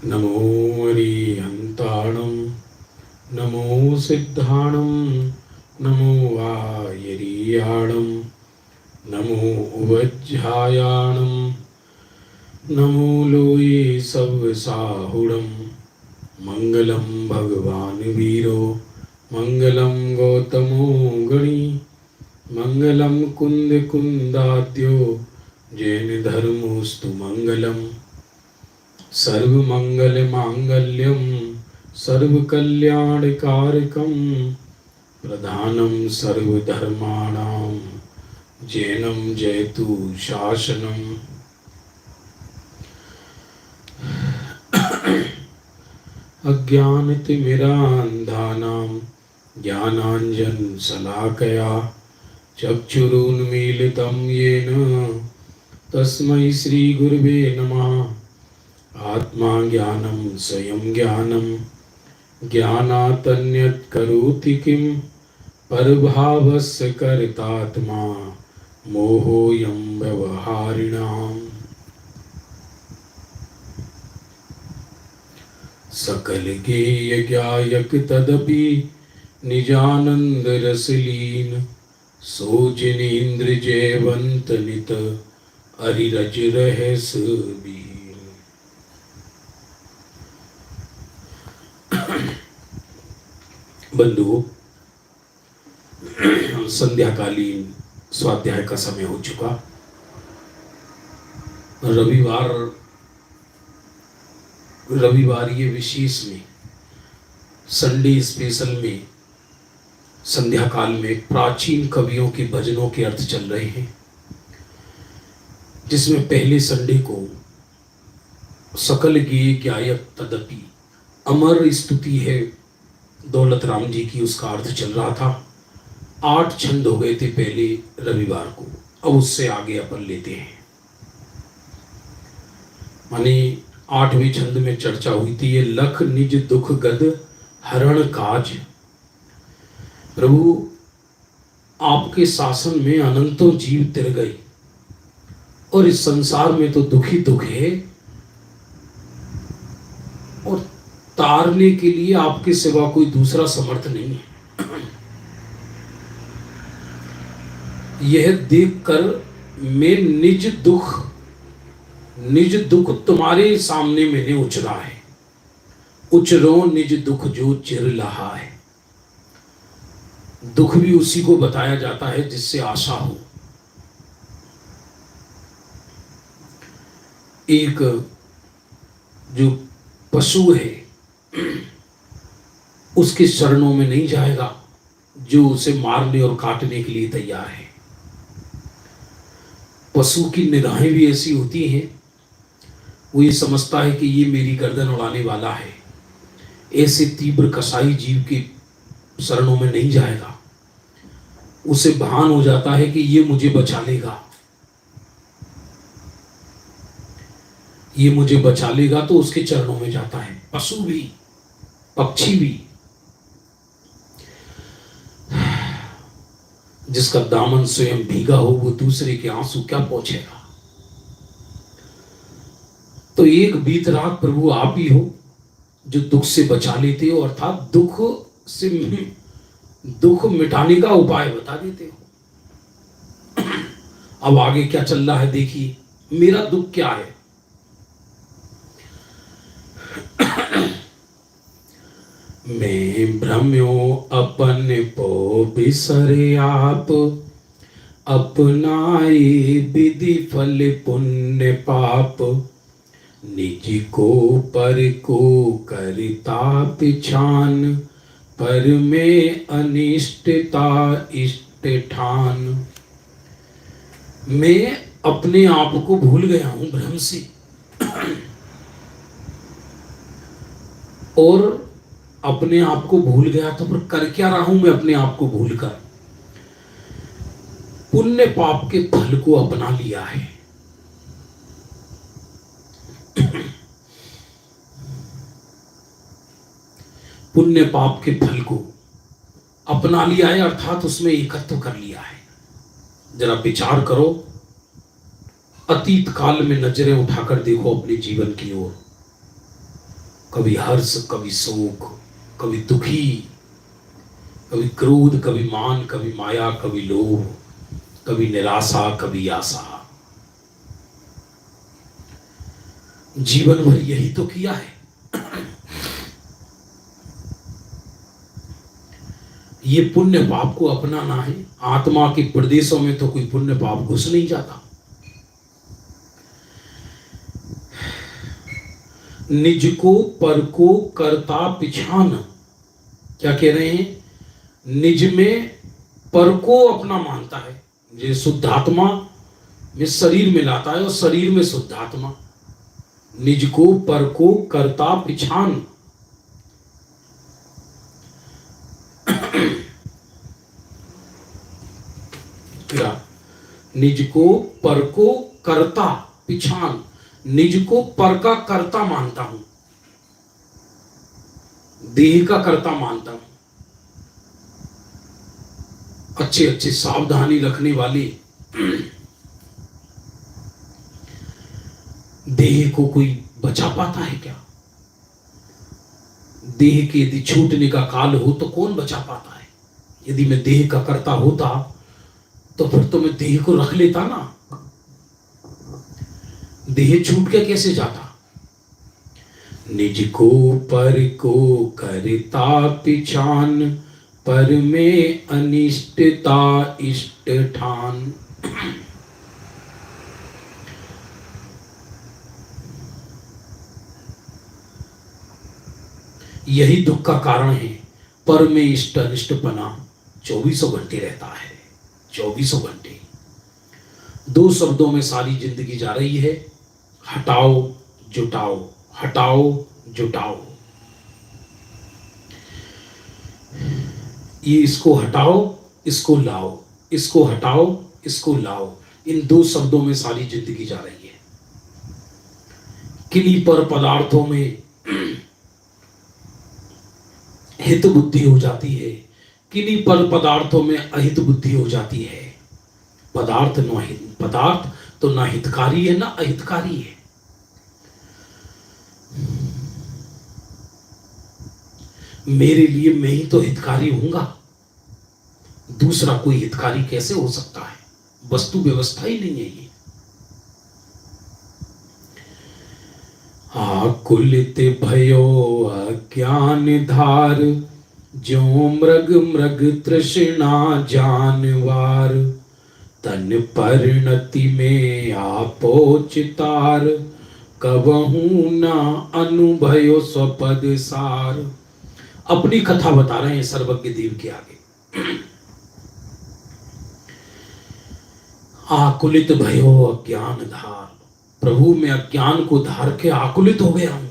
नमो अरिहन्ताणं नमो सिद्धाणं नमो वायरीयाणं नमो वज्रायाणं नमो लोये सवसाहुणं मंगलम भगवान वीरो मंगलम गौतमो गणी मंगलम कुंद कुंदाद्यो जैन धर्मोस्तु मंगलम सर्व मंगल मांगल्यम सर्व कल्याणकारकम प्रधानम सर्वधर्माणां जैनम जयतु शासनम। अज्ञानतिमिरान्धानां ज्ञानाञ्जनशलाकया चक्षुरुन्मीलितं येन तस्मै श्रीगुरुवे नमः। आत्मा ज्ञानं स्वयं ज्ञानं ज्ञानात् करोति किं परभावस्य कर्तात्मा मोहोऽयं व्यवहारिणाम्। सकल गेय ज्ञायक तदपि निजानंद रसलीन सोजनेन्द्र जयवंत नित अरिरज रहस बीन। बंधुओं, संध्याकालीन स्वाध्याय का समय हो चुका। रविवार ये विशेष में संडे स्पेशल में संध्या काल में प्राचीन कवियों के भजनों के अर्थ चल रहे हैं, जिसमें पहले संडे को सकल गेय गायक तदपि अमर स्तुति है दौलत राम जी की, उसका अर्थ चल रहा था। 8 छंद हो गए थे पहले रविवार को, अब उससे आगे अपन लेते हैं। माने 8वें छंद में चर्चा हुई थी, ये लख निज दुख गद हरण काज। प्रभु आपके शासन में अनंतों जीव तिर गए और इस संसार में तो दुखी दुख है, और तारने के लिए आपके सिवा कोई दूसरा समर्थ नहीं है। यह देखकर मैं निज दुख तुम्हारे सामने मैंने उचरा है। उचरो निज दुख जो चिर लहा है। दुख भी उसी को बताया जाता है जिससे आशा हो। एक जो पशु है उसके शरणों में नहीं जाएगा जो उसे मारने और काटने के लिए तैयार है। पशु की निगाहें भी ऐसी होती हैं, वो ये समझता है कि ये मेरी गर्दन उड़ाने वाला है। ऐसे तीव्र कसाई जीव के शरणों में नहीं जाएगा। उसे भान हो जाता है कि ये मुझे बचा लेगा, ये मुझे बचा लेगा, तो उसके चरणों में जाता है। पशु भी, पक्षी भी। जिसका दामन स्वयं भीगा हो वो दूसरे के आंसू क्या पहुंचेगा। तो एक बीतराग प्रभु आप ही हो जो दुख से बचा लेते हो, अर्थात दुख मिटाने का उपाय बता देते हो। अब आगे क्या चल रहा है देखिए। मेरा दुख क्या है? मैं भ्रम्यो अपन पो बिसरे आप, अपनाए विधि फल पुण्य पाप, निज को पर को करता पिछान, पर में अनिष्टता इष्ट ठान। मैं अपने आप को भूल गया हूं भ्रम से, और अपने आप को भूल गया तो फिर कर क्या रहा हूं मैं अपने आप को भूलकर? पुण्य पाप के फल को अपना लिया है। पुण्य पाप के फल को अपना लिया है, अर्थात उसमें एकत्व कर लिया है। जरा विचार करो, अतीत काल में नजरें उठाकर देखो अपने जीवन की ओर। कभी हर्ष, कभी शोक, कभी दुखी, कभी क्रोध, कभी मान, कभी माया, कभी लोभ, कभी निराशा, कभी आशा। जीवन भर यही तो किया है। ये पुण्य पाप को अपनाना है। आत्मा के प्रदेशों में तो कोई पुण्य पाप घुस नहीं जाता। निज को पर को करता पिछान। क्या कह रहे हैं? निज में पर को अपना मानता है। ये शुद्ध आत्मा में शरीर में लाता है और शरीर में शुद्ध आत्मा। निज को पर को करता पिछान। निज को पर को करता पिछान। निज को पर का कर्ता मानता हूं, देह का कर्ता मानता हूं। अच्छे अच्छे सावधानी रखने वाले देह को कोई बचा पाता है क्या? देह के यदि छूटने का काल हो तो कौन बचा पाता है? यदि मैं देह का कर्ता होता तो फिर तो मैं देह को रख लेता ना। देह छूट के कैसे जाता? निज को पर को करता पिछान, पर में अनिष्टता इष्ट ठान। यही दुख का कारण है। पर में इष्ट अनिष्टपना 24 घंटे रहता है। 24 घंटे। दो शब्दों में सारी जिंदगी जा रही है। हटाओ जुटाओ, हटाओ जुटाओ। ये इसको हटाओ, इसको लाओ, इसको हटाओ, इसको लाओ। इन दो शब्दों में सारी जिंदगी जा रही है। किन्हीं पर पदार्थों में हित बुद्धि हो जाती है, किन्हीं पर पदार्थों में अहित बुद्धि हो जाती है। पदार्थ तो ना हितकारी है ना अहितकारी है। मेरे लिए मैं ही तो हितकारी हूंगा, दूसरा कोई हितकारी कैसे हो सकता है? वस्तु व्यवस्था ही नहीं है ये। आकुलित भयो अज्ञान धार, जो मृग मृग तृष्णा जानवार, तन परिणति में आपो चितार, कबहू ना अनुभयो स्वपद सार। अपनी कथा बता रहे हैं सर्वज्ञ देव के आगे। आकुलित भयो अज्ञान धार, प्रभु मैं अज्ञान को धार के आकुलित हो गया हूं।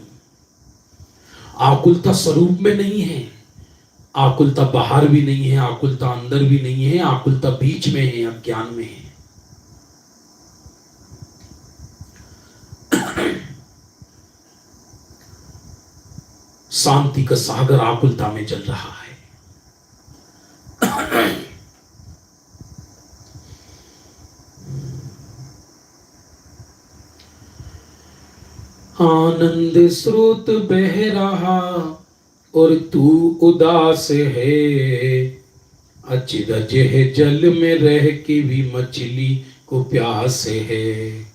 आकुलता स्वरूप में नहीं है, आकुलता बाहर भी नहीं है, आकुलता अंदर भी नहीं है, आकुलता बीच में है, अज्ञान में है। शांति का सागर आकुलता में चल रहा है। आनंद स्रोत बह रहा और तू उदास है, अचरज है जल में रह के भी मछली को प्यास है।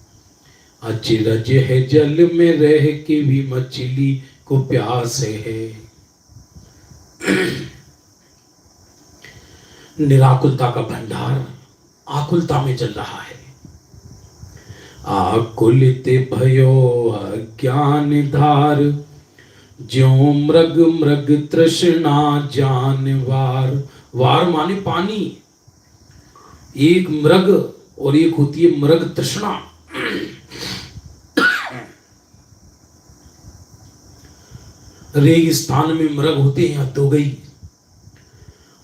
अचरज है जल में रह के भी मछली को प्यास है। निराकुलता का भंडार आकुलता में चल रहा है। आकुलित भयो अज्ञान धार, ज्यो मृग मृग तृष्णा जानवार। वार माने पानी। एक मृग और एक होती है मृग तृष्णा। रेगिस्तान में मृग होते हैं तो गई,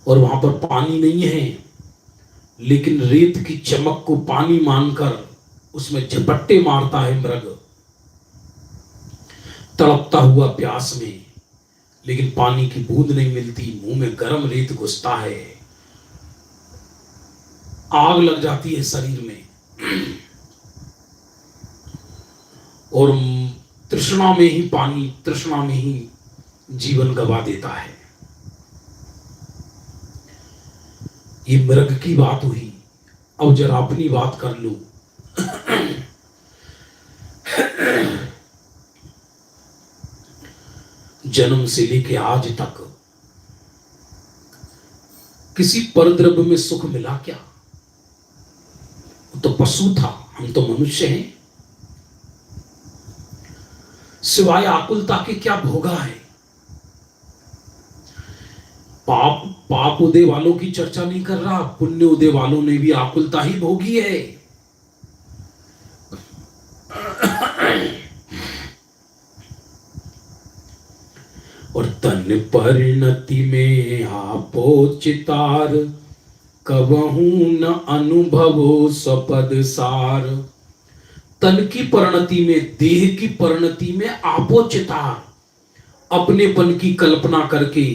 और वहां पर पानी नहीं है, लेकिन रेत की चमक को पानी मानकर उसमें झपट्टे मारता है मृग, तड़पता हुआ प्यास में, लेकिन पानी की बूंद नहीं मिलती। मुंह में गर्म रेत घुसता है, आग लग जाती है शरीर में। और तृष्णा में ही पानी, तृष्णा में ही जीवन गवा देता है। ये मृग की बात हुई, अब जरा अपनी बात कर लो। जन्म से लेके आज तक किसी परद्रव्य में सुख मिला क्या? वो तो पशु था, हम तो मनुष्य हैं। सिवाय आकुलता के क्या भोगा है? पाप उदय वालों की चर्चा नहीं कर रहा, पुण्य उदय वालों ने भी आकुलता ही भोगी है। और तन परिणति में आपो चितार, कबहू न अनुभवो स्वपद सार। तन की परिणति में, देह की परिणति में आपो चितार, अपनेपन की कल्पना करके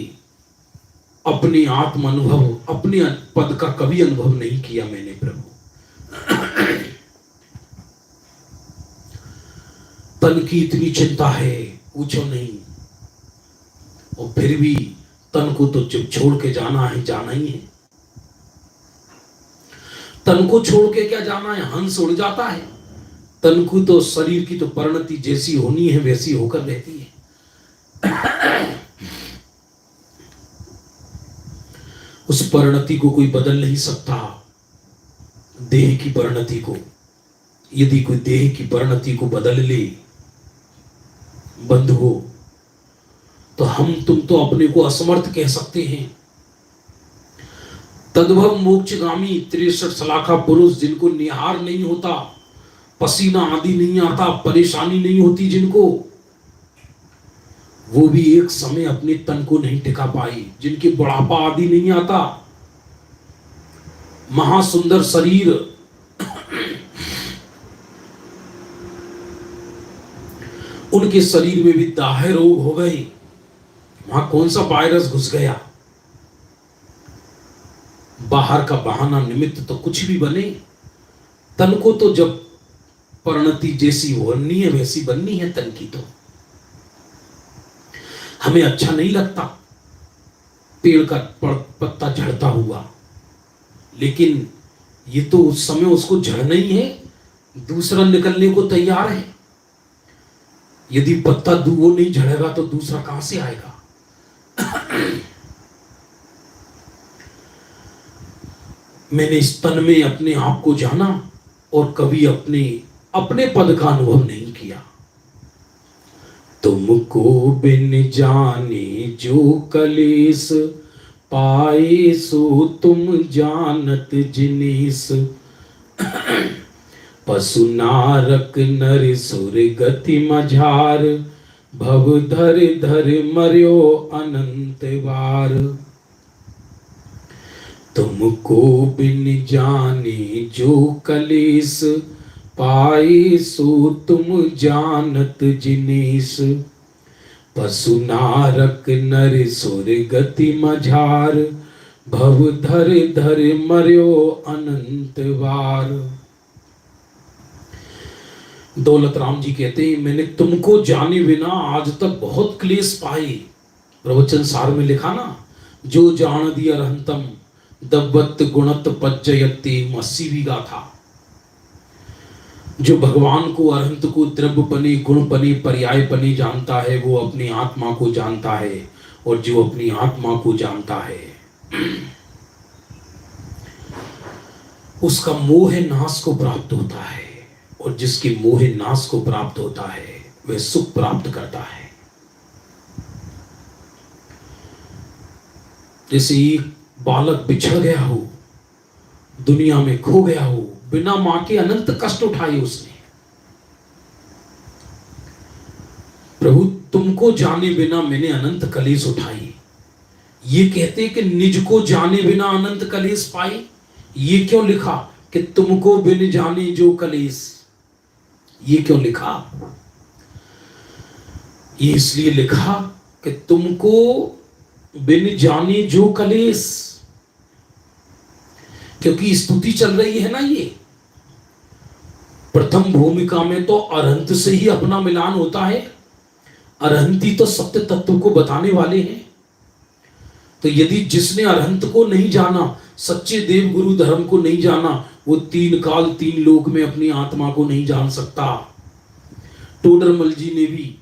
अपने आत्म अनुभव, अपने पद का कभी अनुभव नहीं किया मैंने प्रभु। तन की इतनी चिंता है, पूछो नहीं। और फिर भी तन को तो जब छोड़ के जाना है, जाना ही है। तन को छोड़ के क्या जाना है? हंस उड़ जाता है। तन को तो, शरीर की तो परिणति जैसी होनी है वैसी होकर रहती है। उस परिणति को कोई बदल नहीं सकता। देह की परिणति को, यदि कोई देह की परिणति को बदल ले बंधुओं, तो हम तुम तो अपने को असमर्थ कह सकते हैं। तद्भव मोक्षगामी 63 सलाखा पुरुष, जिनको निहार नहीं होता, पसीना आदि नहीं आता, परेशानी नहीं होती जिनको, वो भी एक समय अपने तन को नहीं टिका पाई। जिनके बुढ़ापा आदि नहीं आता, महासुंदर शरीर, उनके शरीर में भी दाहे रोग हो गए। वहां कौन सा वायरस घुस गया? बाहर का बहाना निमित्त तो कुछ भी बने। तन को तो जब परिणति जैसी बननी है वैसी बननी है। तन की तो हमें अच्छा नहीं लगता पेड़ का पत्ता झड़ता हुआ, लेकिन ये तो उस समय उसको झड़ना ही है, दूसरा निकलने को तैयार है। यदि पत्ता वो नहीं झड़ेगा तो दूसरा कहां से आएगा? मैंने इस तन में अपने आप को जाना और कभी अपने पद का अनुभव नहीं किया। तुमको बिन जाने जो कलेस, पाए सो तुम जानत जिनिस। पशु नारक नर सुर गति मझार, भव धर धर मर्यो अनंत बार। तुमको बिन जाने जो कलेस, पाए सो तुम जानत जिनिस। पशु नारक नर सुर गति मझार, भव धर धर मर्यो अनंत बार। दौलत राम जी कहते हैं, मैंने तुमको जाने बिना आज तक बहुत क्लेश पाए। प्रवचन सार में लिखा ना, जो जान दिया रहंतम दब्बत गुणत पज्जयते, 80वीं गाथा। जो भगवान को, अरहंत को द्रव्य पने, गुण पने, पर्याय पने जानता है, वो अपनी आत्मा को जानता है। और जो अपनी आत्मा को जानता है उसका मोह नाश को प्राप्त होता है, और जिसके मोह नाश को प्राप्त होता है वह सुख प्राप्त करता है। जैसे एक बालक बिछड़ गया हो, दुनिया में खो गया हो, बिना मां के अनंत कष्ट उठाए उसने। प्रभु तुमको जाने बिना मैंने अनंत कलेश उठाई। ये कहते कि निज को जाने बिना अनंत कलेश पाए। ये क्यों लिखा कि तुमको बिन जाने जो कलेश? ये क्यों लिखा? ये इसलिए लिखा कि तुमको बिन जाने जो कलेश, क्योंकि स्तुति चल रही है ना, ये प्रथम भूमिका में तो अरहंत से ही अपना मिलान होता है। अरहंती तो सत्य तत्व को बताने वाले हैं। तो यदि जिसने अरहंत को नहीं जाना, सच्चे देव गुरु धर्म को नहीं जाना, वो तीन काल तीन लोक में अपनी आत्मा को नहीं जान सकता। टोडरमल जी ने भी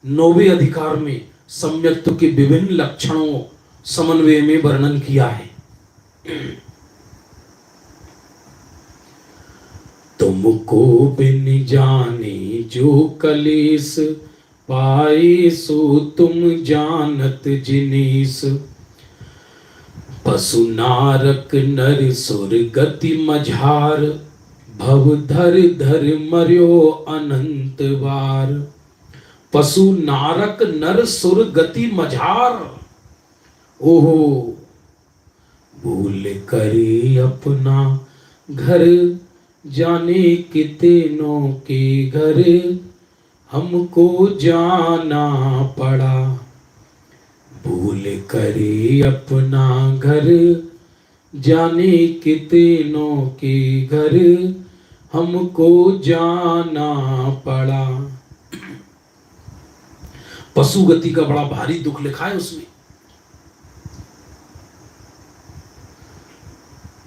9वें अधिकार में सम्यक्त्व के विभिन्न लक्षणों समन्वय में वर्णन किया है। तुमको बिन जाने जो कलेस पाए, सो तुम जानत जिनेस। पशु नारक नर सुर गति मझार, भव धर धर मर्यो अनंत बार। पशु नारक नर सुर गति मझार, ओहो भूल करे अपना घर, जाने कितनों के घर हमको जाना पड़ा। भूल करे अपना घर, जाने कितनों के घर हमको जाना पड़ा। पशु गति का बड़ा भारी दुख लिखा है उसमें।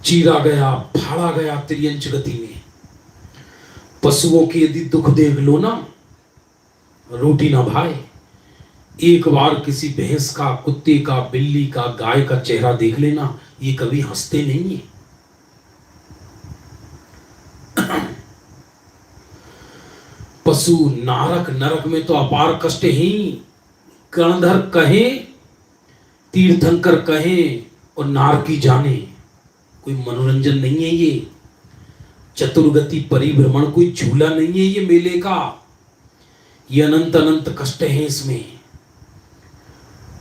चीरा गया, फाड़ा गया त्रियंच गति में। पशुओं के यदि दुख देख लो ना, रोटी ना भाए। एक बार किसी भैंस का, कुत्ते का, बिल्ली का, गाय का चेहरा देख लेना, ये कभी हंसते नहीं है। पशु नारक नरक में तो अपार कष्ट ही। कर्णधर कहे, तीर्थंकर कहे और नारकी जाने, कोई मनोरंजन नहीं है ये। चतुर्गति परिभ्रमण कोई झूला नहीं है ये मेले का। ये अनंत अनंत कष्ट हैं इसमें।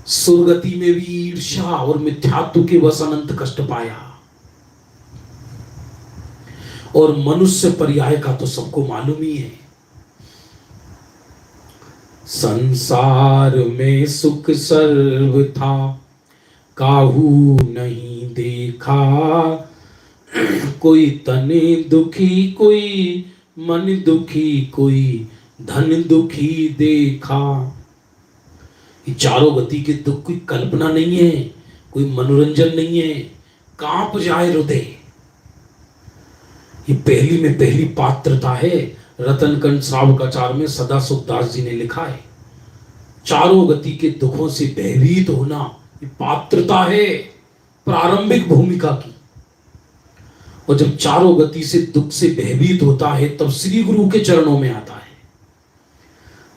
सुरगति में भी ईर्ष्या और मिथ्यात्व के बस अनंत कष्ट पाया। और मनुष्य पर्याय का तो सबको मालूम ही है। संसार में सुख सर्व था, काहू नहीं देखा। कोई तने दुखी, कोई मन दुखी, कोई धन दुखी देखा। ये चारों गति के दुख की कल्पना नहीं है, कोई मनोरंजन नहीं है। कांप जाए हृदय। ये पहली में पहली पात्रता है। रतनकंड श्रावकाचार में सदा सुखदास जी ने लिखा है, चारों गति के दुखों से भयभीत होना ये पात्रता है प्रारंभिक भूमिका की। और जब चारों गति से दुख से भयभीत होता है, तब श्री गुरु के चरणों में आता है।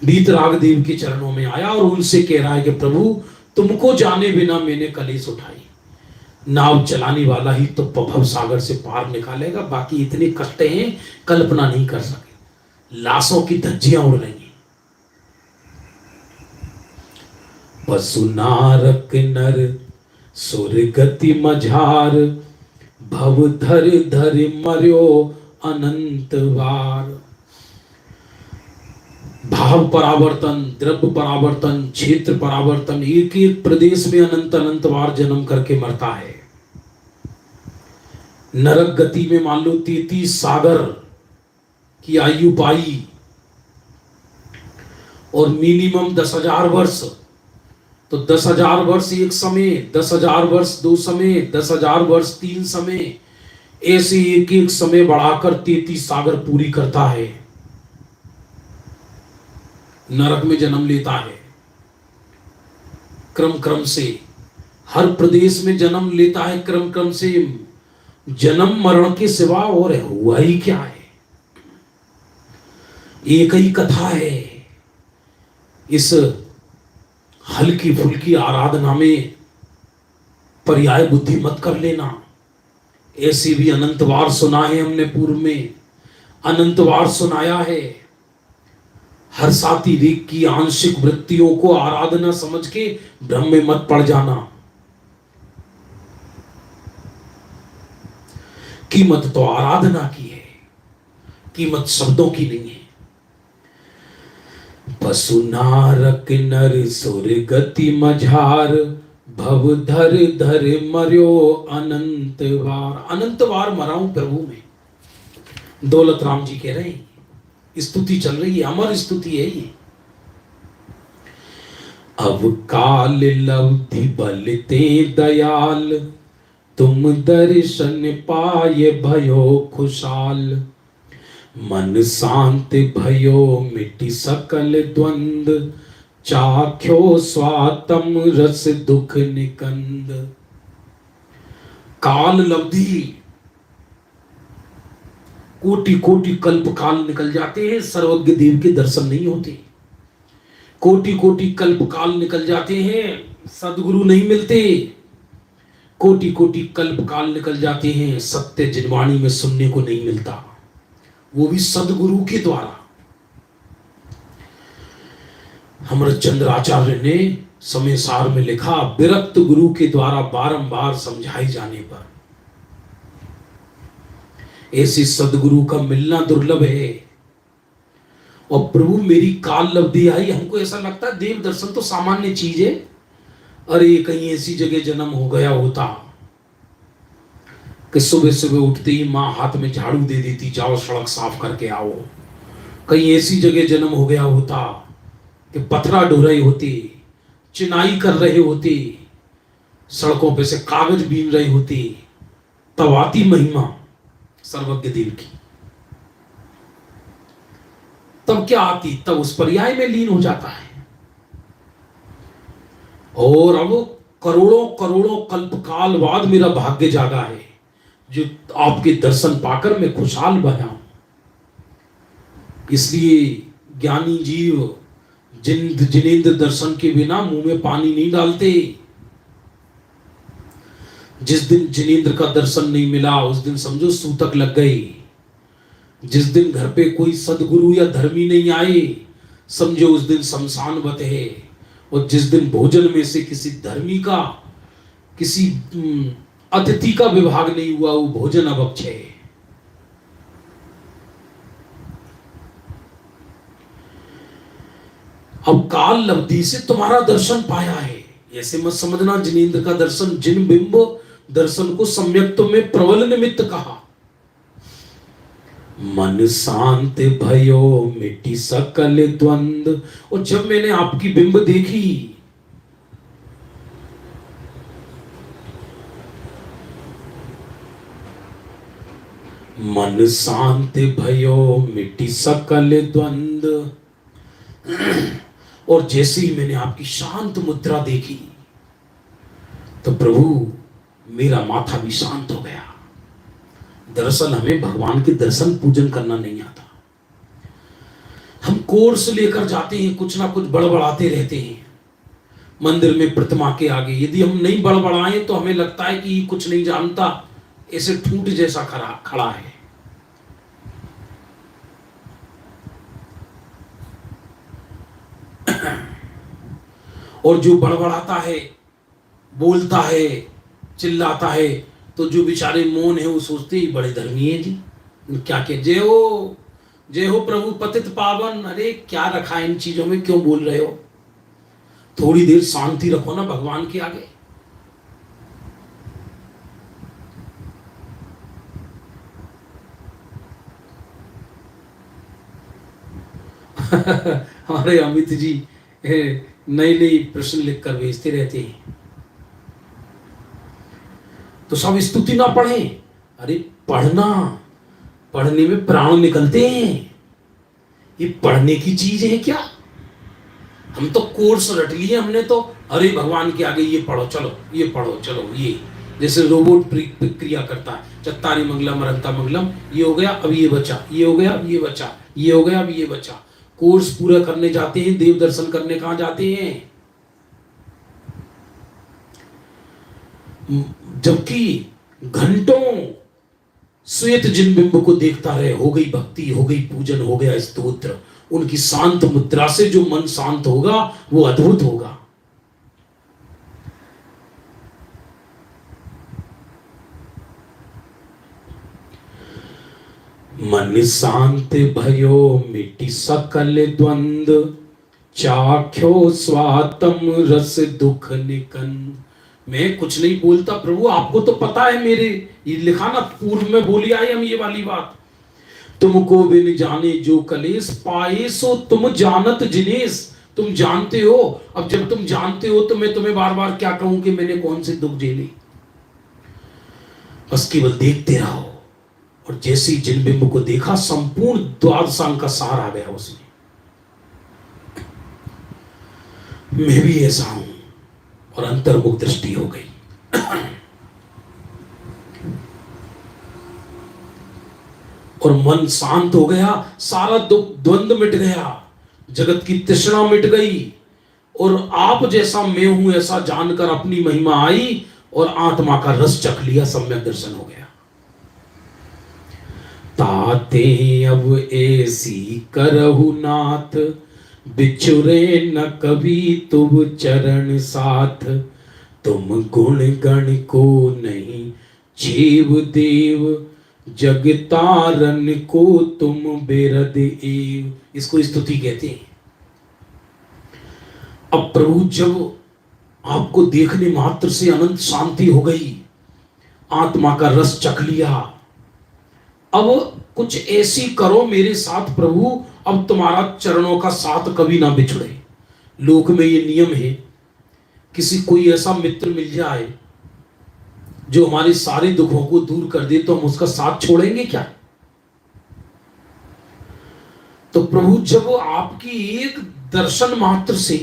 वीतराग देव के चरणों में आया और उनसे कह रहा है कि प्रभु, तुमको जाने बिना मैंने कलेश उठाई। नाव चलाने वाला ही तो भव सागर से पार निकालेगा, बाकी इतने कष्ट हैं कल्पना नहीं कर सके। लाशों की धज्जियां उड़ रही हैं। पशु नारक नर सुर गति मझार, भव धर धर मर्यो अनंत बार। भाव परावर्तन, द्रव्य परावर्तन, क्षेत्र परावर्तन, एक एक प्रदेश में अनंत अनंत बार जन्म करके मरता है। नरक गति में मान लो 33 सागर की आयु पाई और मिनिमम 10,000 वर्ष। तो 10,000 वर्ष एक समय, 10,000 वर्ष दो समय, 10,000 वर्ष तीन समय, ऐसे एक एक समय बढ़ाकर 33 सागर पूरी करता है। नरक में जन्म लेता है क्रम क्रम से। हर प्रदेश में जन्म लेता है क्रम क्रम से। जन्म मरण के सिवा और हुआ ही क्या है। एक ही कथा है। इस हल्की फुल्की आराधना में पर्याय बुद्धि मत कर लेना। ऐसे भी अनंत बार सुना है हमने, पूर्व में अनंत बार सुनाया है। हर साथी ऋग की आंशिक वृत्तियों को आराधना समझ के भ्रम में मत पड़ जाना। कीमत तो आराधना की है, कीमत शब्दों की नहीं है। पशु नारक नर सुर गति मझार, भव धर धर मर्यो अनंत बार। अनंत बार मरा हूं प्रभु में। दौलत राम जी कह रहे हैं स्तुति चल रही है, अमर स्तुति है ये। अब काल लब्धि बलते दयाल, तुम दर्शन पाए भयो खुशाल। मन शांत भयो मिटी सकल द्वंद, चाख्यो स्वातम रस दुख निकंद। काल लब्धि, कोटि कोटि कल्प काल निकल जाते हैं, सर्वज्ञ देव के दर्शन नहीं होते। कोटि कोटि कल्प काल निकल जाते हैं, सदगुरु नहीं मिलते। कोटि कोटि कल्प काल निकल जाते हैं, सत्य जिनवाणी में सुनने को नहीं मिलता, वो भी सदगुरु के द्वारा। अमरचंद्र आचार्य ने समय सार में लिखा, विरक्त गुरु के द्वारा बारंबार समझाए जाने पर। ऐसे सदगुरु का मिलना दुर्लभ है। और प्रभु मेरी काल लब्धि आई, हमको ऐसा लगता है देव दर्शन तो सामान्य चीज है। अरे कहीं ऐसी जगह जन्म हो गया होता कि सुबह सुबह उठते ही माँ हाथ में झाड़ू दे देती, जाओ सड़क साफ करके आओ। कहीं ऐसी जगह जन्म हो गया होता कि पथरा ढो रहे होते, चिनाई कर रहे होते, सड़कों पे से कागज बीन रहे होते, तब आती महिमा सर्वज्ञ देव की। तब क्या आती, तब उस पर्याय में लीन हो जाता है। और अब करोड़ों करोड़ों कल्प काल बाद मेरा भाग्य जागा है, जो आपके दर्शन पाकर मैं खुशहाल बना हूं। इसलिए ज्ञानी जीव जिनेंद्र दर्शन के बिना मुंह में पानी नहीं डालते। जिस दिन जिनेंद्र का दर्शन नहीं मिला, उस दिन समझो सूतक लग गई। जिस दिन घर पे कोई सदगुरु या धर्मी नहीं आए, समझो उस दिन शमशान वत है। और जिस दिन भोजन में से किसी धर्मी का, किसी अतिथि का विभाग नहीं हुआ, वो भोजन अभक्ष है। अब काल लब्धि से तुम्हारा दर्शन पाया है, ऐसे मत समझना जिनेंद्र का दर्शन, जिन बिंब दर्शन को सम्यक्त्व में प्रबल निमित्त कहा। मन शांत भयो मिटी सकल द्वंद। और जब मैंने आपकी बिंब देखी, मन शांत भयो मिटी सकल द्वंद। और जैसे ही मैंने आपकी शांत मुद्रा देखी, तो प्रभु मेरा माथा भी शांत हो गया। दरअसल हमें भगवान के दर्शन पूजन करना नहीं आता। हम कोर्स लेकर जाते हैं, कुछ ना कुछ बड़बड़ाते रहते हैं मंदिर में प्रतिमा के आगे। यदि हम नहीं बड़बड़ाएं तो हमें लगता है कि कुछ नहीं जानता, ऐसे ठूंठ जैसा खड़ा है। और जो बड़बड़ाता है, बोलता है, चिल्लाता है, तो जो बेचारे मौन है वो सोचते ही बड़े धर्मी है जी, क्या क्या जय हो प्रभु पतित पावन। अरे क्या रखा है इन चीजों में, क्यों बोल रहे हो? थोड़ी देर शांति रखो ना भगवान के आगे। हमारे अमित जी नई नई प्रश्न लिखकर भेजते रहते हैं, तो सब स्तुति ना पढ़ें। अरे पढ़ना, पढ़ने में प्राण निकलते हैं। ये पढ़ने की चीज है क्या? हम तो कोर्स रट लिए हमने तो। अरे भगवान के आगे ये पढ़ो, चलो ये पढ़ो, चलो ये, जैसे रोबोट क्रिया करता है, चत्तारी मंगलम अरंता मंगलम, ये हो गया अब ये बचा, ये हो गया अब ये बचा, ये हो गया अब ये बचा। कोर्स पूरा करने जाते हैं, देव दर्शन करने कहां जाते हैं? जबकि घंटों श्वेत जिन बिंब को देखता रहे, हो गई भक्ति, हो गई पूजन, हो गया स्तोत्र। उनकी शांत मुद्रा से जो मन शांत होगा वो अद्भुत होगा। मन शांत भयो मिटी सकल द्वंद, चाख्यो स्वातम रस दुख निकंद। मैं कुछ नहीं बोलता प्रभु, आपको तो पता है मेरे, ये लिखा ना पूर्व में बोली आई हम ये वाली बात। तुमको बिन जाने जो कलेस पाए सो तुम जानत जिनेस। तुम जानते हो, अब जब तुम जानते हो तो मैं तुम्हें बार बार क्या कहूं कि मैंने कौन से दुख झेले। बस केवल देखते रहो। और जैसे ही जिन बिंब को देखा, संपूर्ण द्वादशांग का सार आ गया उसमें। मैं भी ऐसा हूं, और अंतर्मुख दृष्टि हो गई। और मन शांत हो गया, सारा दुख द्वंद्व मिट गया, जगत की तृष्णा मिट गई, और आप जैसा मैं हूं ऐसा जानकर अपनी महिमा आई, और आत्मा का रस चख लिया, सम्यक दर्शन हो गया। ताते अब ऐसी करहु नाथ, बिछुरे न कभी तुम चरण साथ। तुम गुण गण को नहीं छेव देव, जग तारन को तुम बेरद एव। इसको स्तुति कहते हैं। अब प्रभु जब आपको देखने मात्र से अनंत शांति हो गई, आत्मा का रस चख लिया, अब कुछ ऐसी करो मेरे साथ प्रभु, अब तुम्हारा चरणों का साथ कभी ना बिछड़े। लोक में ये नियम है, किसी कोई ऐसा मित्र मिल जाए जो हमारे सारे दुखों को दूर कर दे, तो हम उसका साथ छोड़ेंगे क्या? तो प्रभु जब आपकी एक दर्शन मात्र से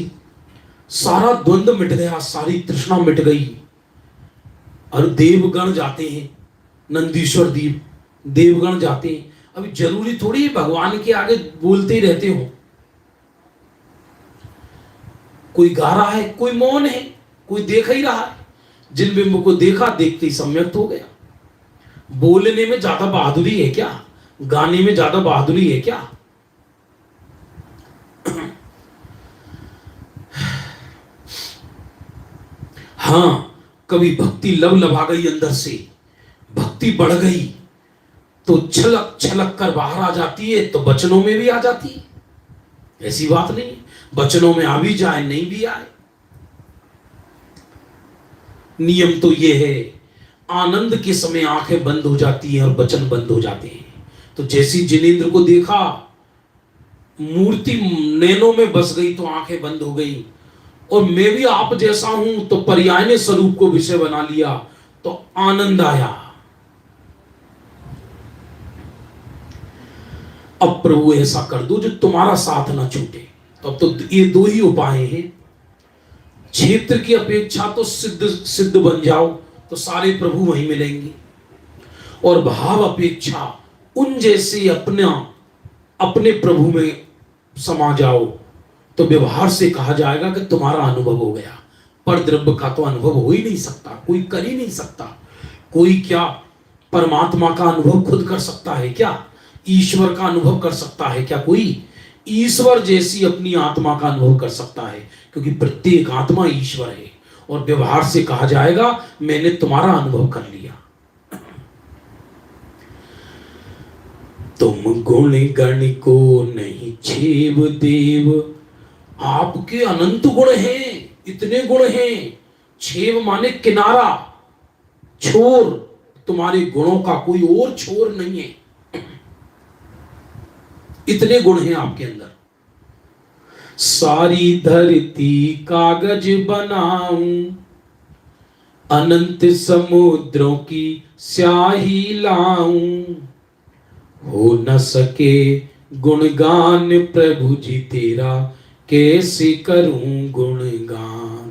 सारा द्वंद्व मिट गया, सारी तृष्णा मिट गई, और देवगण जाते हैं, नंदीश्वर देवगण जाते हैं। अभी जरूरी थोड़ी है भगवान के आगे बोलते ही रहते हो। कोई गा रहा है, कोई मौन है, कोई देख ही रहा है। जिन बिंब को देखा, देखते ही सम्यक्त हो गया। बोलने में ज्यादा बहादुरी है क्या? गाने में ज्यादा बहादुरी है क्या? हाँ, कभी भक्ति लबलबा गई, अंदर से भक्ति बढ़ गई तो छलक छलक कर बाहर आ जाती है, तो वचनों में भी आ जाती है। ऐसी बात नहीं है, वचनों में आ भी जाए, नहीं भी आए। नियम तो यह है, आनंद के समय आंखें बंद हो जाती हैं और वचन बंद हो जाते हैं। तो जैसी जिनेंद्र को देखा, मूर्ति नैनों में बस गई तो आंखें बंद हो गई। और मैं भी आप जैसा हूं, तो पर्याय ने स्वरूप को विषय बना लिया, तो आनंद आया। अब प्रभु ऐसा कर दो जो तुम्हारा साथ ना छूटे। तो अब तो ये दो ही उपाय हैं। क्षेत्र की अपेक्षा तो सिद्ध सिद्ध बन जाओ, तो सारे प्रभु वहीं मिलेंगे। और भाव अपेक्षा उन जैसे अपने प्रभु में समा जाओ, तो व्यवहार से कहा जाएगा कि तुम्हारा अनुभव हो गया। पर द्रव्य का तो अनुभव हो ही नहीं सकता, कोई कर ही नहीं सकता। कोई क्या परमात्मा का अनुभव खुद कर सकता है क्या? ईश्वर का अनुभव कर सकता है क्या कोई? ईश्वर जैसी अपनी आत्मा का अनुभव कर सकता है, क्योंकि प्रत्येक आत्मा ईश्वर है। और व्यवहार से कहा जाएगा मैंने तुम्हारा अनुभव कर लिया। तुम गुण गण को नहीं छेव देव, आपके अनंत गुण हैं, इतने गुण हैं। छेव माने किनारा, छोर, तुम्हारे गुणों का कोई और छोर नहीं है। इतने गुण हैं आपके अंदर। सारी धरती कागज बनाऊं, अनंत समुद्रों की स्याही लाऊं, हो न सके गुणगान प्रभु जी तेरा, कैसे करूं गुणगान।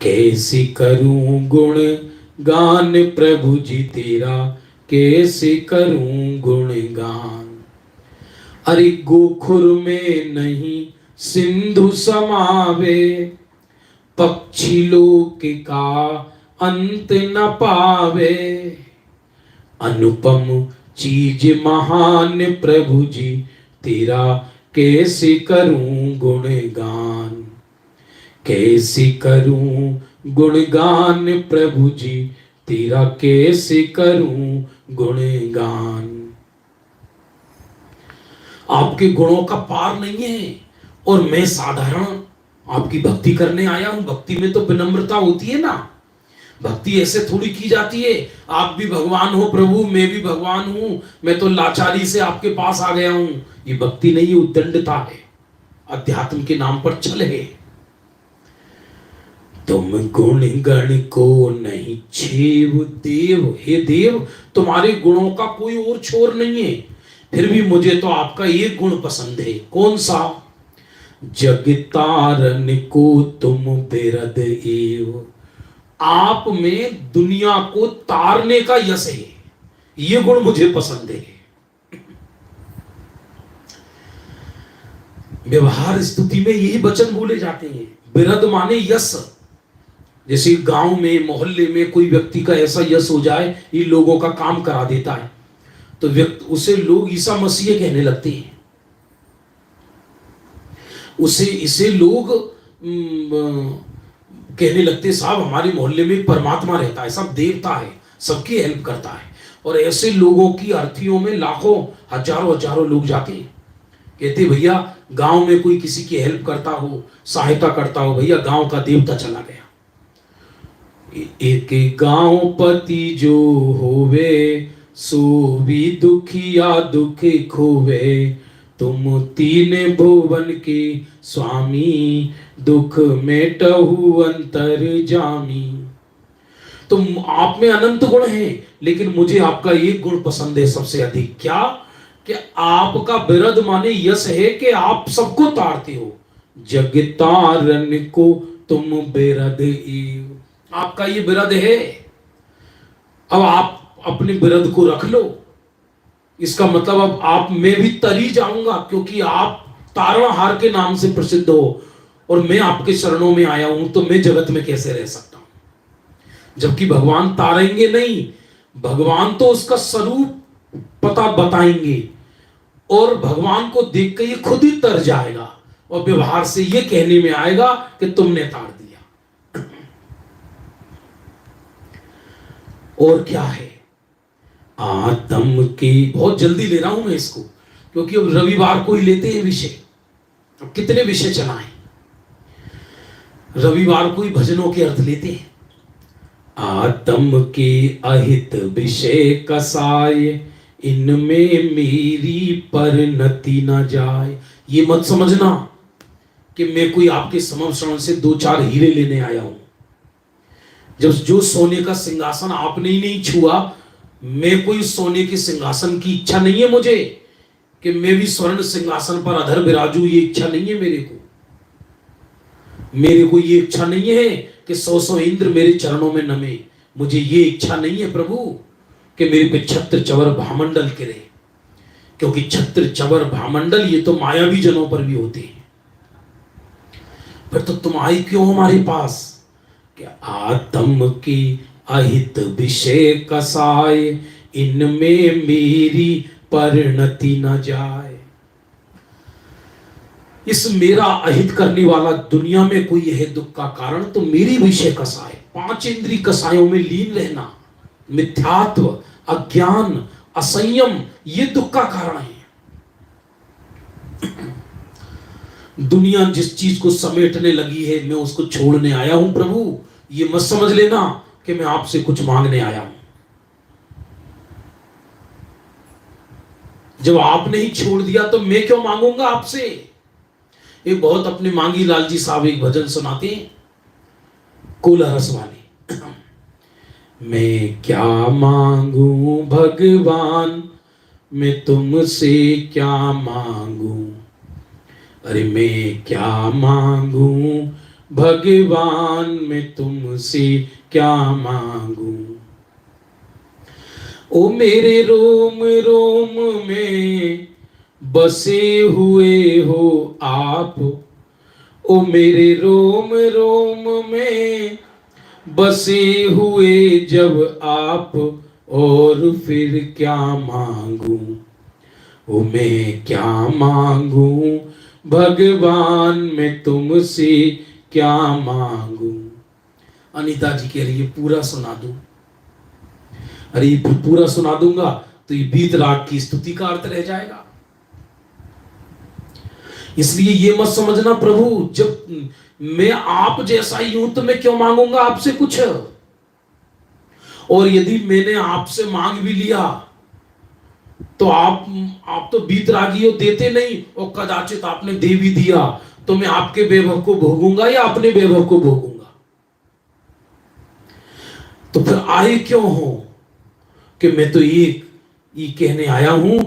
कैसे करूं गुणगान प्रभु जी तेरा, कैसे करूं गुणगान। अरे गोखुर में नहीं सिंधु समावे, पक्षी लोक का अंत न पावे। अनुपम चीज महान प्रभु जी तेरा, कैसे करूं गुणगान। कैसे करूं गुणगान प्रभु जी तेरा, कैसे करूं गुणगान। आपके गुणों का पार नहीं है, और मैं साधारण आपकी भक्ति करने आया हूं। भक्ति में तो विनम्रता होती है ना। भक्ति ऐसे थोड़ी की जाती है, आप भी भगवान हो प्रभु, मैं भी भगवान हूं, मैं तो लाचारी से आपके पास आ गया हूं। ये भक्ति नहीं, उद्दंडता है, अध्यात्म के नाम पर छल है। तुम गुण गण को नहीं छेव देव, हे देव तुम्हारे गुणों का कोई और छोर नहीं है, फिर भी मुझे तो आपका एक गुण पसंद है। कौन सा? जग तारन को तुम बिरद एव, आप में दुनिया को तारने का यश है, ये गुण मुझे पसंद है। व्यवहार स्तुति में यही वचन बोले जाते हैं। बिरद माने यश। जैसे गांव में मोहल्ले में कोई व्यक्ति का ऐसा यश हो जाए, ये लोगों का काम करा देता है, तो व्यक्ति उसे लोग ईसा मसीह कहने लगते हैं। उसे इसे लोग कहने लगते, साहब हमारे मोहल्ले में परमात्मा रहता है, सब देवता है, सबकी हेल्प करता है। और ऐसे लोगों की अर्थियों में लाखों हजारों हजारों लोग जाते हैं, कहते भैया गांव में कोई किसी की हेल्प करता हो, सहायता करता हो, भैया गांव का देवता चला गया। एक गांव पति जो होवे, सो भी दुखिया दुख खोवे, तुम तीन भुवन के स्वामी, दुख मेटहु अंतर जामी। तुम आप में अनंत गुण हैं, लेकिन मुझे आपका एक गुण पसंद है सबसे अधिक। क्या? कि आपका बिरद माने यश है कि आप सबको तारते हो। जग तारन को तुम बिरद एव, आपका ये बिरद है। अब आप अपने बिरद को रख लो, इसका मतलब अब आप मैं भी तरी जाऊंगा, क्योंकि आप तारणहार के नाम से प्रसिद्ध हो और मैं आपके चरणों में आया हूं, तो मैं जगत में कैसे रह सकता हूं? जबकि भगवान तारेंगे नहीं, भगवान तो उसका स्वरूप पता बताएंगे और भगवान को देख के ये खुद ही तर जाएगा और व्यवहार से ये कहने में आएगा कि तुमने तार दिया। और क्या है? आत्म की, बहुत जल्दी ले रहा हूं मैं इसको, क्योंकि अब रविवार को ही लेते हैं विषय। अब कितने विषय चलाएं? रविवार को ही भजनों के अर्थ लेते हैं। आत्म के अहित विषय कसाय, इनमें मेरी परिणति न जाए। ये मत समझना कि मैं कोई आपके समर्षण से दो चार हीरे लेने आया हूं। जब जो सोने का सिंहासन आपने ही नहीं छुआ, मैं कोई सोने के सिंहासन की इच्छा नहीं है मुझे कि मैं भी स्वर्ण सिंहासन पर अधर विराजू, ये इच्छा नहीं है मेरे को। मेरे को ये इच्छा नहीं है कि सौ सौ इंद्र मेरे चरणों में नमे। मुझे ये इच्छा नहीं है प्रभु कि मेरे पे छत्र चवर भामंडल गिरे, क्योंकि छत्र चवर भामंडल ये तो मायावी जनों पर भी होते हैं। फिर तो तुम आई क्यों हमारे पास? कि आत्म की अहित विषय कसाय, इनमें मेरी परिणति न जाए। इस मेरा अहित करने वाला दुनिया में कोई है दुख का कारण, तो मेरी विषय कसाय, पांच इंद्री कसायों में लीन रहना, मिथ्यात्व, अज्ञान, असंयम, ये दुख का कारण है। दुनिया जिस चीज को समेटने लगी है, मैं उसको छोड़ने आया हूं प्रभु। ये मत समझ लेना कि मैं आपसे कुछ मांगने आया हूं। जब आपने ही छोड़ दिया तो मैं क्यों मांगूंगा आपसे? एक बहुत अपने मांगी लाल जी साहब एक भजन सुनाते हैं, कोला रस वाले। मैं क्या मांगू भगवान, मैं तुमसे क्या मांगू, अरे मैं क्या मांगू भगवान, मैं तुमसे क्या मांगू। ओ मेरे रोम रोम में बसे हुए हो आप, ओ मेरे रोम रोम में बसे हुए जब आप, और फिर क्या मांगू, ओ मैं क्या मांगू भगवान, मैं तुमसे क्या मांगू। अनीता जी कह रही है पूरा सुना दूं। अरे ये पूरा सुना दूंगा तो ये बीत राग की स्तुति का अर्थ रह जाएगा। इसलिए ये मत समझना प्रभु जब मैं आप जैसा ही हूं तो मैं क्यों मांगूंगा आपसे कुछ। और यदि मैंने आपसे मांग भी लिया तो आप तो बीतरागी हो, देते नहीं, और कदाचित आपने दे भी दिया तो मैं आपके वैभव को भोगूंगा या अपने वैभव को भोगूंगा? तो फिर आए क्यों हो? कि मैं तो ये कहने आया हूं,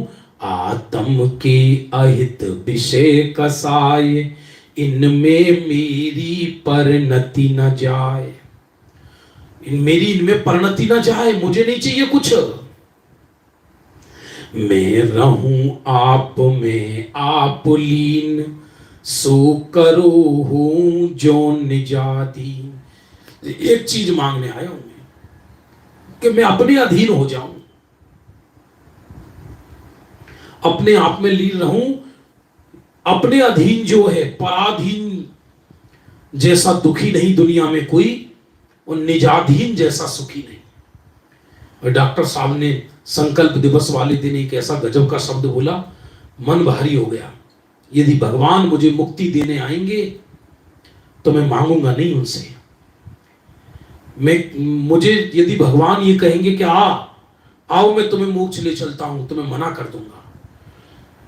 आत्म के अहित विषय कसाय, इनमें मेरी परिणति न जाए। इनमें परिणति न जाए, मुझे नहीं चाहिए कुछ। मैं रहूं आप में आप लीन, सो करो हूं जो निजादीन। एक चीज मांगने आया हूं मैं, कि मैं अपने अधीन हो जाऊं, अपने आप में लीन रहूं। अपने अधीन जो है, पराधीन जैसा दुखी नहीं दुनिया में कोई, और निजाधीन जैसा सुखी नहीं। और डॉक्टर साहब ने संकल्प दिवस वाले दिन एक ऐसा गजब का शब्द बोला, मन भारी हो गया। यदि भगवान मुझे मुक्ति देने आएंगे तो मैं मांगूंगा नहीं उनसे। मुझे यदि भगवान ये कहेंगे कि आओ मैं तुम्हें मोक्ष ले चलता हूं, तो मैं मना कर दूंगा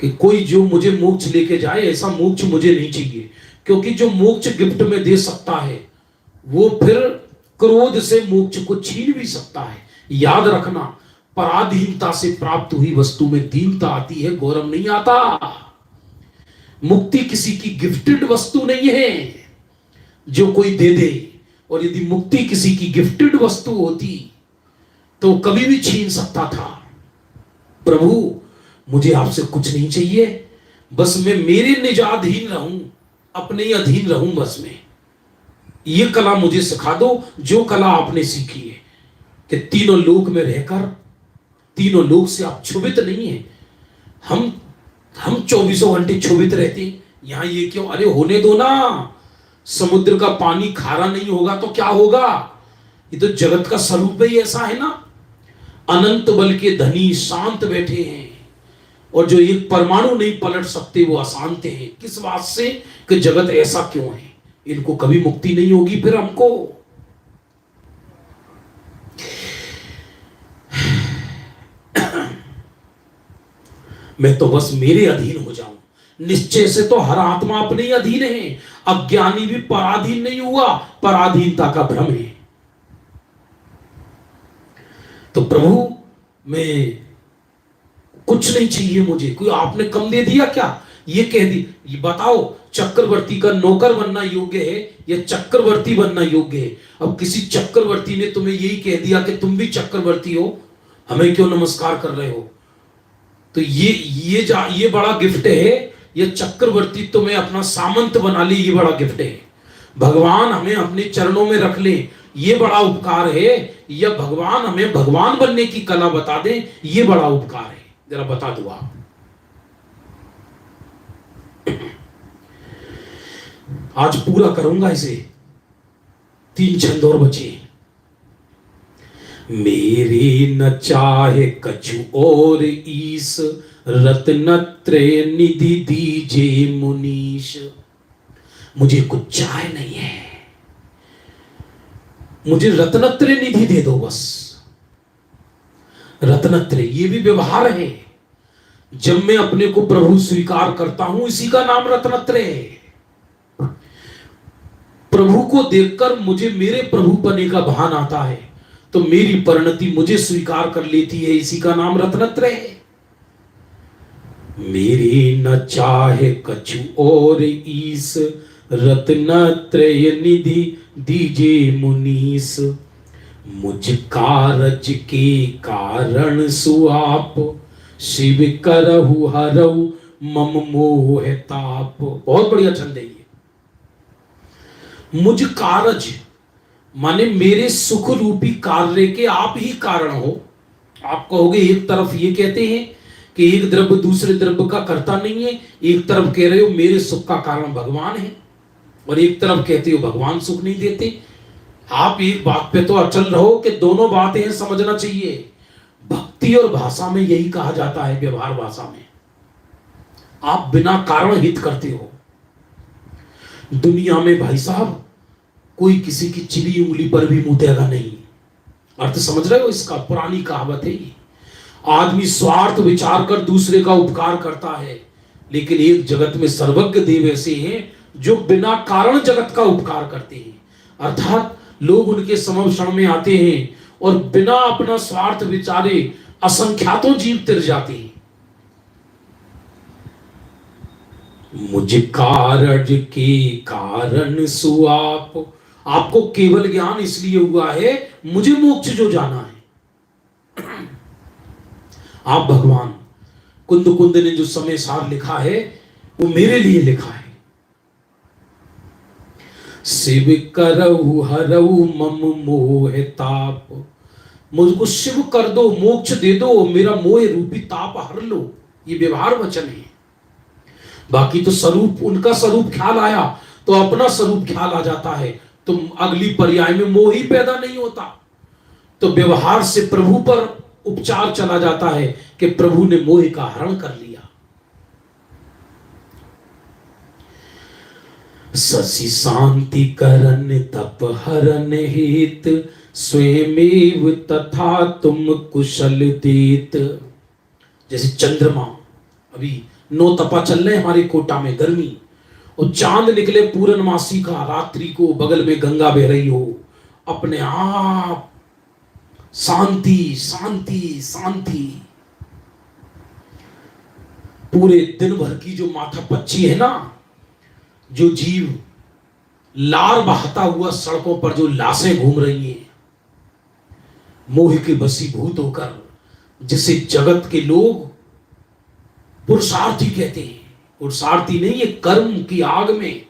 कि कोई जो मुझे मोक्ष लेके जाए, ऐसा मोक्ष मुझे नहीं चाहिए। क्योंकि जो मोक्ष गिफ्ट में दे सकता है वो फिर क्रोध से मोक्ष को छीन भी सकता है। याद रखना, पराधीनता से प्राप्त हुई वस्तु में दीनता आती है, गौरव नहीं आता। मुक्ति किसी की गिफ्टेड वस्तु नहीं है जो कोई दे दे। और यदि मुक्ति किसी की गिफ्टेड वस्तु होती तो कभी भी छीन सकता था। प्रभु मुझे आपसे कुछ नहीं चाहिए, बस मैं मेरे निजाधीन रहूं, अपने ही अधीन रहूं बस में। ये कला मुझे सिखा दो जो कला आपने सीखी है, कि तीनों लोक में रहकर, तीनों लोक से आप क्षुभित नहीं है। हम 24 घंटे क्षुभित रहते, यहां ये क्यों? अरे होने दो ना। समुद्र का पानी खारा नहीं होगा तो क्या होगा? ये तो जगत का स्वरूप ही ऐसा है ना। अनंत बल के धनी शांत बैठे हैं, और जो एक परमाणु नहीं पलट सकते वो अशांत हैं। किस बात से? कि जगत ऐसा क्यों है? इनको कभी मुक्ति नहीं होगी फिर हमको। मैं तो बस मेरे अधीन हो जाऊं। निश्चय से तो हर आत्मा अपने ही अधीन है। अज्ञानी भी पराधीन नहीं हुआ, पराधीनता का भ्रम है। तो प्रभु मैं कुछ नहीं चाहिए मुझे। कोई आपने कम दे दिया क्या? ये कह दी, ये बताओ, चक्रवर्ती का नौकर बनना योग्य है या चक्रवर्ती बनना योग्य है? अब किसी चक्रवर्ती ने तुम्हें यही कह दिया कि तुम भी चक्रवर्ती हो, हमें क्यों नमस्कार कर रहे हो? तो ये बड़ा गिफ्ट है। ये चक्रवर्ती तुम्हें अपना सामंत बना ले, ये बड़ा गिफ्ट है। भगवान हमें अपने चरणों में रख ले, ये बड़ा उपकार है। या भगवान हमें भगवान बनने की कला बता दे, ये बड़ा उपकार है। जरा बता दो आप। आज पूरा करूंगा इसे, 3 छंद और बचे। मेरी न चाहे कछु और ईस, रत्नत्रय निधि दीजे मुनीश। मुझे कुछ चाहे नहीं है, मुझे रत्नत्रय निधि दे दो बस। रत्नत्रय ये भी व्यवहार है। जब मैं अपने को प्रभु स्वीकार करता हूं, इसी का नाम रत्नत्रय है। प्रभु को देखकर मुझे मेरे प्रभु पने का भान आता है, तो मेरी परिणति मुझे स्वीकार कर लेती है, इसी का नाम रत्नत्रय है। मेरी न चाहे कछु और ईस, रत्नत्रय निधि दीजे मुनीस। मुझ कारज के कारण सुआप, शिव करहु हरऊ मम मोह ताप। बहुत बढ़िया छंद है ये। मुझ कारज माने मेरे सुख रूपी कार्य के आप ही कारण हो। आप कहोगे एक तरफ ये कहते हैं कि एक द्रव्य दूसरे द्रव्य का कर्ता नहीं है, एक तरफ कह रहे हो मेरे सुख का कारण भगवान है, और एक तरफ कहते हो भगवान सुख नहीं देते। आप एक बात पे तो अचल रहो कि दोनों बातें समझना चाहिए। भक्ति और भाषा में यही कहा जाता है, व्यवहार भाषा में आप बिना कारण हित करते हो। दुनिया में भाई साहब कोई किसी की चिली उंगली पर भी मुतेगा नहीं। अर्थ समझ रहे हो इसका? पुरानी कहावत है ये। आदमी स्वार्थ विचार कर दूसरे का उपकार करता है, लेकिन एक जगत में सर्वज्ञ देव ऐसे हैं जो बिना कारण जगत का उपकार करते हैं। अर्थात लोग उनके समक्षण में आते हैं और बिना अपना स्वार्थ विचारे असंख्यातों जीव तिर जाते हैं। मुझ कारण के कारण सु आप, आपको केवल ज्ञान इसलिए हुआ है मुझे मोक्ष जो जाना है। आप भगवान कुंद कुंद ने जो समय सार लिखा है वो मेरे लिए लिखा है। शिव करऊ हरऊ मम मोह ताप, मुझको शिव कर दो, मोक्ष दे दो, मेरा मोह रूपी ताप हर लो। ये व्यवहार वचन है। बाकी तो स्वरूप, उनका स्वरूप ख्याल आया तो अपना स्वरूप ख्याल आ जाता है, तो अगली पर्याय में मोह ही पैदा नहीं होता। तो व्यवहार से प्रभु पर उपचार चला जाता है कि प्रभु ने मोह का हरण कर लिया। ससी शांति करन तप हरन हित, स्वयमेव तथा तुम कुशल देत। जैसे चंद्रमा, अभी 9 तपा चल रहे हमारे कोटा में, गर्मी, और चांद निकले पूर्णमासी का, रात्रि को बगल में गंगा बह रही हो, अपने आप शांति शांति शांति। पूरे दिन भर की जो माथा पच्ची है ना, जो जीव लार बहाता हुआ सड़कों पर जो लाशें घूम रही हैं, मोह के वशीभूत होकर, जिसे जगत के लोग पुरुषार्थी कहते हैं। पुरुषार्थी नहीं, ये कर्म की आग में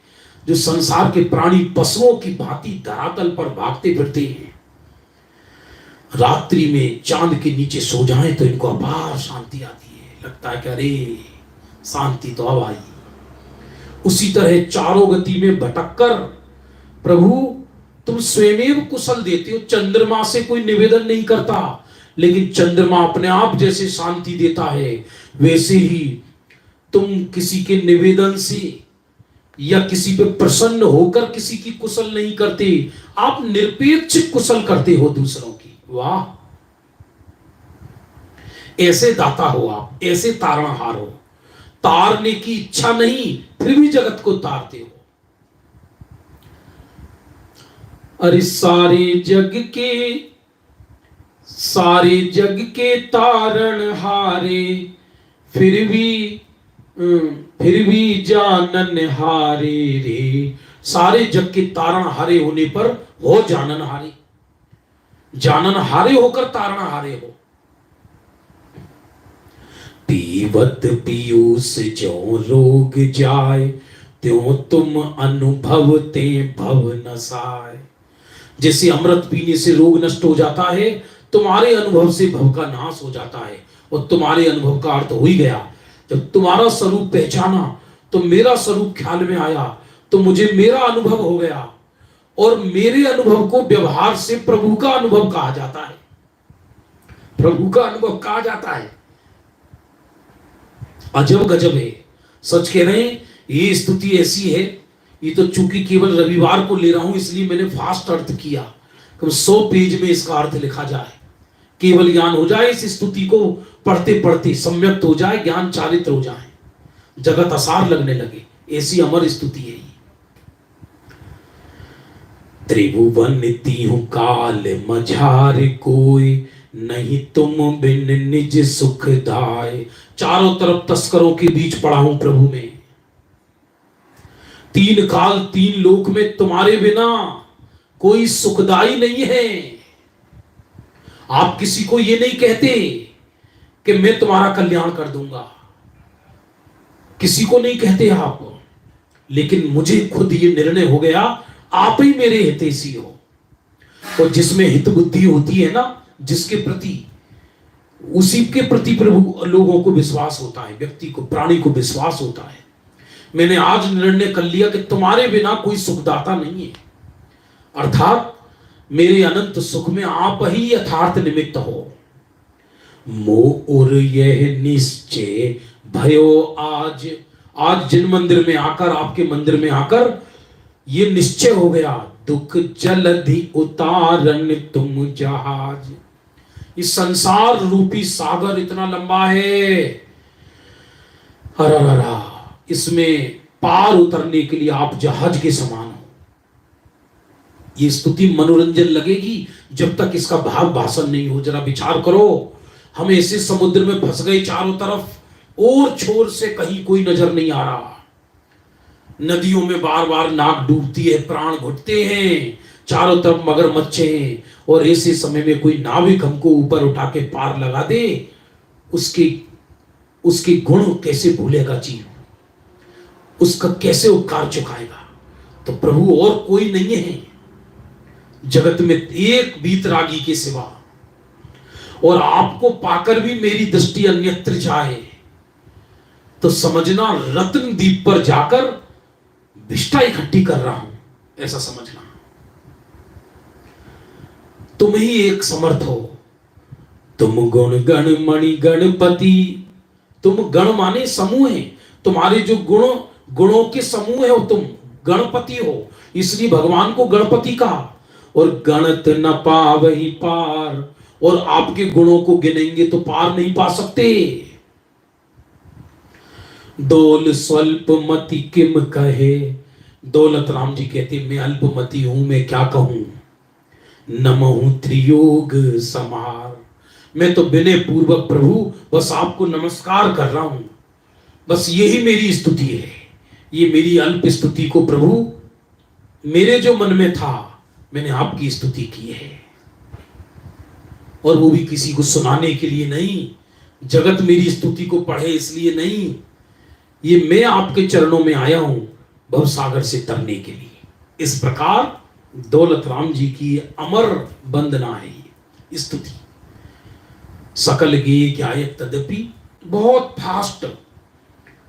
जो संसार के प्राणी पशुओं की भांति धरातल पर भागते फिरते हैं, रात्रि में चांद के नीचे सो जाएं तो इनको अपार शांति आती है। लगता है कि अरे शांति तो अब आई। उसी तरह चारों गति में भटककर प्रभु तुम स्वयं कुशल देते हो। चंद्रमा से कोई निवेदन नहीं करता, लेकिन चंद्रमा अपने आप जैसे शांति देता है, वैसे ही तुम किसी के निवेदन से या किसी पे प्रसन्न होकर किसी की कुशल नहीं करते, आप निरपेक्ष कुशल करते हो दूसरों की। वाह, ऐसे दाता हो आप, ऐसे तारणहार हो। तारने की इच्छा नहीं, फिर भी जगत को तारते हो। अरे सारे जग के तारण हारे, फिर भी जानन हारे रे। सारे जग के तारण हारे होने पर हो जानन हारे, जानन हारे होकर तारण हारे हो। पीवत पीयूष जो रोग जाए, त्यों तुम अनुभव ते भव नसाय। जैसे अमृत पीने से रोग नष्ट हो जाता है, तुम्हारे अनुभव से भव का नाश हो जाता है। और तुम्हारे अनुभव का अर्थ हो ही गया। जब तुम्हारा स्वरूप पहचाना तो मेरा स्वरूप ख्याल में आया, तो मुझे मेरा अनुभव हो गया। और मेरे अनुभव को व्यवहार से प्रभु का अनुभव कहा जाता है। प्रभु का अनुभव कहा जाता है। अजब गजब है, सच कह रहे हैं। ये स्तुति ऐसी है, ये तो चूंकि केवल रविवार को ले रहा हूं इसलिए मैंने फास्ट अर्थ किया, 100 पेज में इसका अर्थ लिखा जाए, केवल ज्ञान हो जाए। इस स्तुति को पढ़ते पढ़ते सम्यक्त हो जाए, ज्ञान चारित्र हो जाए, जगत असार लगने लगे। ऐसी अमर स्तुति है। त्रिभुवन तीहु काल मझार कोई, नहीं तुम बिन निज सुख दाय। चारों तरफ तस्करों के बीच पड़ा हूं प्रभु में। 3 काल 3 लोक में तुम्हारे बिना कोई सुखदाई नहीं है। आप किसी को ये नहीं कहते कि मैं तुम्हारा कल्याण कर दूंगा, किसी को नहीं कहते आप। लेकिन मुझे खुद ये निर्णय हो गया, आप ही मेरे हितैषी हो। और जिसमें हित बुद्धि होती है ना, जिसके प्रति, उसी के प्रति प्रभु लोगों को विश्वास होता है, व्यक्ति को, प्राणी को विश्वास होता है। मैंने आज निर्णय कर लिया कि तुम्हारे बिना कोई सुखदाता नहीं है, अर्थात मेरे अनंत सुख में आप ही यथार्थ निमित्त हो। मोर यह निश्चय भयो आज जिन मंदिर में आकर, आपके मंदिर में आकर ये निश्चय हो गया, दुख जलधि उतारन तुम जहाज। इस संसार रूपी सागर इतना लंबा है, हरा इसमें पार उतरने के लिए आप जहाज के समान हो। ये स्तुति मनोरंजन लगेगी जब तक इसका भाव भाषण नहीं हो। जरा विचार करो, हम ऐसे समुद्र में फंस गए, चारों तरफ और छोर से कहीं कोई नजर नहीं आ रहा, नदियों में बार बार नाक डूबती है, प्राण घुटते हैं, चारों तरफ मगरमच्छे हैं, और ऐसे समय में कोई नाविक हमको ऊपर उठा के पार लगा दे, उसके गुण कैसे भूलेगा जीव, उसका कैसे उपकार चुकाएगा। तो प्रभु और कोई नहीं है जगत में एक वीतरागी के सिवा, और आपको पाकर भी मेरी दृष्टि अन्यत्र जाए तो समझना रत्न दीप पर जाकर विष्ठा इकट्ठी कर रहा हूं, ऐसा समझना। तुम ही एक समर्थ हो, तुम गुण गण मणि गणपति। तुम गण माने समूह है, तुम्हारे जो गुणों के समूह है, तुम गणपति हो, इसलिए भगवान को गणपति कहा। और गणत न पावहि पार, और आपके गुणों को गिनेंगे तो पार नहीं पा सकते। दौल स्वल्प मति किम कहे। दौलत राम जी कहते मैं अल्पमति हूं, मैं क्या कहूं। नमहु त्रियोग समार, मैं तो विनय पूर्वक प्रभु बस आपको नमस्कार कर रहा हूं, बस यही मेरी स्तुति है। ये मेरी अल्प स्तुति को प्रभु, मेरे जो मन में था मैंने आपकी स्तुति की है, और वो भी किसी को सुनाने के लिए नहीं, जगत मेरी स्तुति को पढ़े इसलिए नहीं, ये मैं आपके चरणों में आया हूं भवसागर से तरने के लिए। इस प्रकार दौलत राम जी की अमर वंदना है ये स्तुति। सकल गेय गायक तदपि, बहुत फास्ट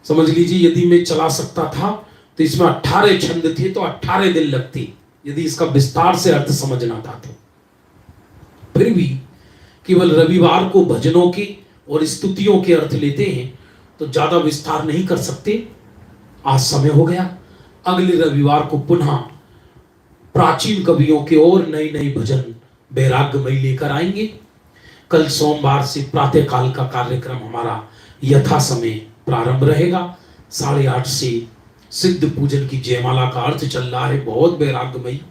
समझ लीजिए, यदि मैं चला सकता था तो इसमें 18 छंद थे तो 18 दिन लगते, यदि इसका विस्तार से अर्थ समझना था तो। फिर भी केवल रविवार को भजनों के और स्तुतियों के अर्थ लेते हैं तो ज्यादा विस्तार नहीं कर सकते। आज समय हो गया, अगले रविवार को पुनः प्राचीन कवियों के और नई नई भजन वैराग्यमयी लेकर आएंगे। कल सोमवार से प्रातः काल का कार्यक्रम हमारा यथा समय प्रारंभ रहेगा। 8:30 से सिद्ध पूजन की जयमाला का अर्थ चल रहा है, बहुत वैराग्यमयी,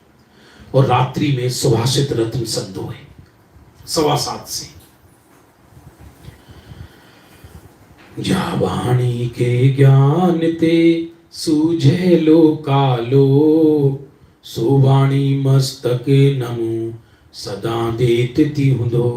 और रात्रि में सुभाषित रत्न संधो है 7:15 से। जा वाणी के ज्ञान ते सूझे लो कालो, सुवाणी मस्तक नमु सदा देत ती हुंदो।